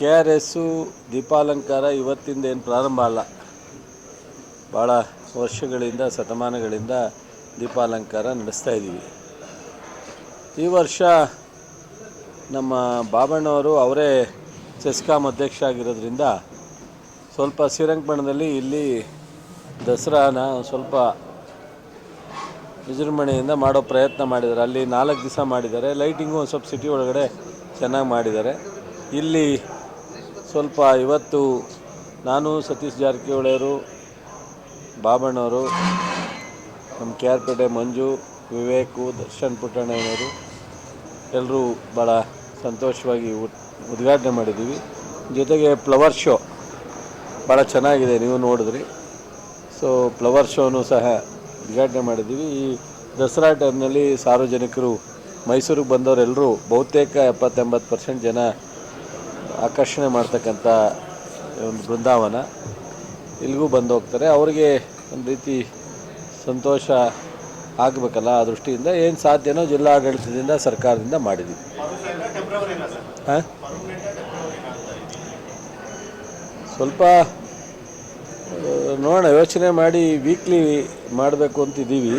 KRS ದೀಪಾಲಂಕಾರ ಇವತ್ತಿಂದ ಏನು ಪ್ರಾರಂಭ ಅಲ್ಲ, ಭಾಳ ವರ್ಷಗಳಿಂದ ಶತಮಾನಗಳಿಂದ ದೀಪಾಲಂಕಾರ ನಡೆಸ್ತಾ ಇದ್ದೀವಿ. ಈ ವರ್ಷ ನಮ್ಮ ಬಾಬಣ್ಣವರು ಅವರೇ ಚೆಸ್ಕಾಂ ಅಧ್ಯಕ್ಷ ಆಗಿರೋದ್ರಿಂದ ಸ್ವಲ್ಪ ಶ್ರೀರಂಗಪಟ್ಟಣದಲ್ಲಿ ಇಲ್ಲಿ ದಸರಾನ ಸ್ವಲ್ಪ ವಿಜೃಂಭಣೆಯಿಂದ ಮಾಡೋ ಪ್ರಯತ್ನ ಮಾಡಿದ್ದಾರೆ. ಅಲ್ಲಿ 4 ದಿವಸ ಮಾಡಿದ್ದಾರೆ. ಲೈಟಿಂಗು ಒಂದು ಸ್ವಲ್ಪ ಸಿಟಿ ಒಳಗಡೆ ಚೆನ್ನಾಗಿ ಮಾಡಿದ್ದಾರೆ. ಇಲ್ಲಿ ಸ್ವಲ್ಪ ಇವತ್ತು ನಾನು, ಸತೀಶ್ ಜಾರಕಿಹೊಳಿಯವರು, ಬಾಬಣ್ಣವರು, ನಮ್ಮ KR ಮಂಜು, ವಿವೇಕು, ದರ್ಶನ್ ಪುಟ್ಟಣ್ಣಯ್ಯನವರು ಎಲ್ಲರೂ ಭಾಳ ಸಂತೋಷವಾಗಿ ಉದ್ಘಾಟನೆ ಮಾಡಿದ್ದೀವಿ. ಜೊತೆಗೆ ಫ್ಲವರ್ ಶೋ ಭಾಳ ಚೆನ್ನಾಗಿದೆ, ನೀವು ನೋಡಿದ್ರಿ. ಸೊ ಫ್ಲವರ್ ಶೋನು ಸಹ ಉದ್ಘಾಟನೆ ಮಾಡಿದ್ದೀವಿ. ಈ ದಸರಾ ಟೈಮ್ನಲ್ಲಿ ಸಾರ್ವಜನಿಕರು ಮೈಸೂರಿಗೆ ಬಂದವರೆಲ್ಲರೂ ಬಹುತೇಕ 70-80% ಜನ ಆಕರ್ಷಣೆ ಮಾಡ್ತಕ್ಕಂಥ ಒಂದು ಬೃಂದಾವನ ಇಲ್ಲಿಗೂ ಬಂದು ಹೋಗ್ತಾರೆ. ಅವರಿಗೆ ಒಂದು ರೀತಿ ಸಂತೋಷ ಆಗಬೇಕಲ್ಲ, ಆ ದೃಷ್ಟಿಯಿಂದ ಏನು ಸಾಧ್ಯನೋ ಜಿಲ್ಲಾಡಳಿತದಿಂದ ಸರ್ಕಾರದಿಂದ ಮಾಡಿದ್ದೀವಿ. ಸ್ವಲ್ಪ ನೋಡೋಣ, ಯೋಚನೆ ಮಾಡಿ ವೀಕ್ಲಿ ಮಾಡಬೇಕು ಅಂತಿದ್ದೀವಿ.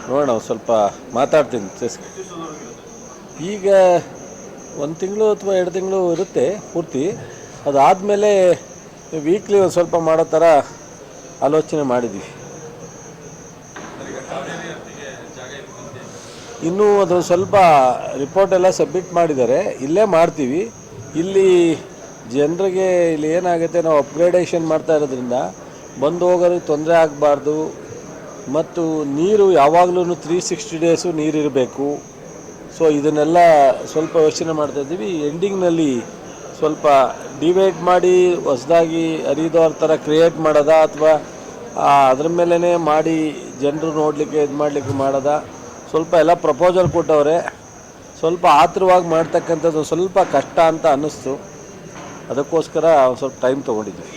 ನೋಡೋಣ, ಸ್ವಲ್ಪ ಮಾತಾಡ್ತೀನಿ. ಈಗ 1 ತಿಂಗಳು ಅಥವಾ 2 ತಿಂಗಳು ಇರುತ್ತೆ ಪೂರ್ತಿ. ಅದಾದಮೇಲೆ ವೀಕ್ಲಿ ಒಂದು ಸ್ವಲ್ಪ ಮಾಡೋ ಥರ ಆಲೋಚನೆ ಮಾಡಿದ್ವಿ. ಇನ್ನೂ ಅದು ಸ್ವಲ್ಪ ರಿಪೋರ್ಟ್ ಎಲ್ಲ ಸಬ್ಮಿಟ್ ಮಾಡಿದ್ದಾರೆ. ಇಲ್ಲೇ ಮಾಡ್ತೀವಿ. ಇಲ್ಲಿ ಜನರಿಗೆ ಇಲ್ಲಿ ಏನಾಗುತ್ತೆ, ನಾವು ಅಪ್ಗ್ರೇಡೇಷನ್ ಮಾಡ್ತಾ ಇರೋದ್ರಿಂದ ಬಂದು ಹೋಗೋರಿಗೆ ತೊಂದರೆ ಆಗಬಾರ್ದು. ಮತ್ತು ನೀರು ಯಾವಾಗಲೂ 360 ಡೇಸು ನೀರಿರಬೇಕು. ಸೊ ಇದನ್ನೆಲ್ಲ ಸ್ವಲ್ಪ ಯೋಚನೆ ಮಾಡ್ತಾಯಿದ್ದೀವಿ. ಎಂಡಿಂಗ್ನಲ್ಲಿ ಸ್ವಲ್ಪ ಡಿವೈಡ್ ಮಾಡಿ ಹೊಸದಾಗಿ ಹರಿದೋರ್ ಥರ ಕ್ರಿಯೇಟ್ ಮಾಡೋದಾ, ಅಥವಾ ಅದ್ರ ಮೇಲೇ ಮಾಡಿ ಜನರು ನೋಡಲಿಕ್ಕೆ ಇದು ಮಾಡಲಿಕ್ಕೆ ಮಾಡೋದಾ, ಸ್ವಲ್ಪ ಎಲ್ಲ ಪ್ರಪೋಸಲ್ ಕೊಟ್ಟವ್ರೆ. ಸ್ವಲ್ಪ ಆತುರವಾಗಿ ಮಾಡ್ತಕ್ಕಂಥದ್ದು ಸ್ವಲ್ಪ ಕಷ್ಟ ಅಂತ ಅನ್ನಿಸ್ತು. ಅದಕ್ಕೋಸ್ಕರ ಸ್ವಲ್ಪ ಟೈಮ್ ತೊಗೊಂಡಿದ್ವಿ.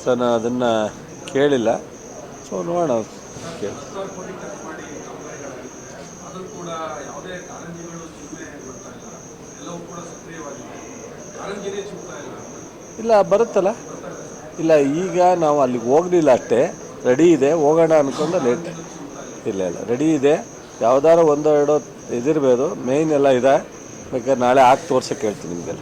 ಸರ್ ನಾನು ಅದನ್ನು ಕೇಳಿಲ್ಲ. ಸೊ ನೋಡೋಣ, ಕೇಳಿ. ಇಲ್ಲ ಬರುತ್ತಲ್ಲ. ಇಲ್ಲ, ಈಗ ನಾವು ಅಲ್ಲಿಗೆ ಹೋಗಲಿಲ್ಲ ಅಷ್ಟೇ. ರೆಡಿ ಇದೆ, ಹೋಗೋಣ ಅಂದ್ಕೊಂಡು ಲೇಟ್. ಇಲ್ಲ ರೆಡಿ ಇದೆ. ಯಾವುದಾದ್ರು 1-2 ಇದಿರ್ಬೋದು, ಮೇಯ್ನ್ ಎಲ್ಲ ಇದೆ. ಬೇಕಾದ್ರೆ ನಾಳೆ ಹಾಕಿ ತೋರ್ಸೋಕ್ಕೆ ಹೇಳ್ತೀನಿ ನಿಮಗೆಲ್ಲ.